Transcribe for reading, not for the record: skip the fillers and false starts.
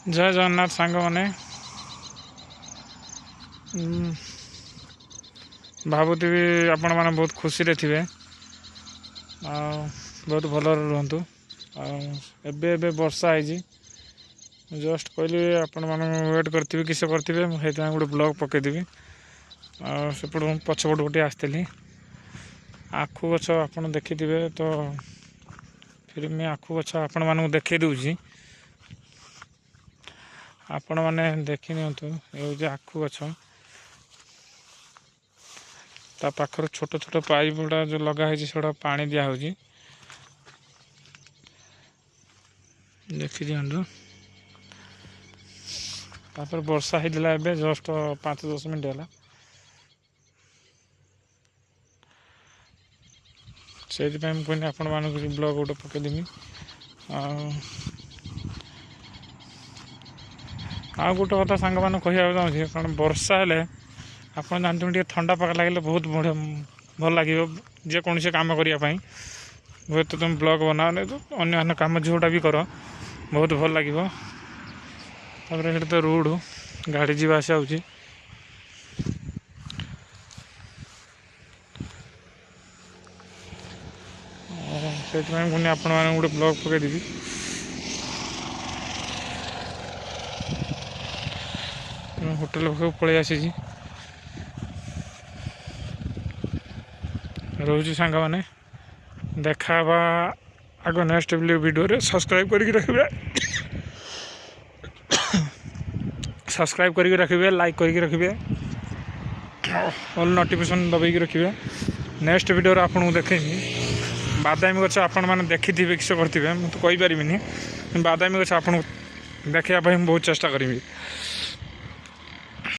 जय जगन्नाथ सांग मैंने भावुथी आपण मैंने बहुत खुशी रे थे बहुत भल रुहतु एबे वर्षा है जस्ट कहली आपण मैंने वेट करेंगे किस करेंगे मुझे गोटे ब्लॉग पकईदेवी सेपट पछपट गोटे आसती आखु गछ आप देखिथे तो फिर मैं आखु गछ आपण मानक देखे दूसरी आपण मैंने देखी नियंतु ये आखु गछ ता पाखर छोट छोट पाइप गुड़ा जो लगा है से पानी दिया हो देखी दिंतु तापर वर्षा होता है जस्ट 5-10 मिनट है से कहनी आपण मानक ब्लॉग गोटे पकईदेमी आ गोटे कथा सांग मैंने कहना चाहिए कारण वर्षा हेले आप जानते ठंडा पाग लगे बहुत बढ़िया भल लगे जेकोसी कम करने हूँ तो तुम ब्लॉग बना तो अन्य कम जोटा भी कर बहुत भल लगे तापर तो रोड गाड़ी जी आसा हो पुणी आपण मैंने गोटे ब्लॉग पकईदेवी होटेल पाक पलि आसी रोज सांग मैंने देखा आग नेक्स्ट वीडियो सब्सक्राइब करके रखिए सब्सक्राइब करके रखिए लाइक करके रखिए ऑल नोटिफिकेशन दबाई रखिए नेक्स्ट वीडियो आपको देखेंगे बादामी गछ आपण मैंने देखी थे किस करेंगे मुझे तो कहीपरि बादामी गछ आपको देखापी बहुत चेष्टा करी।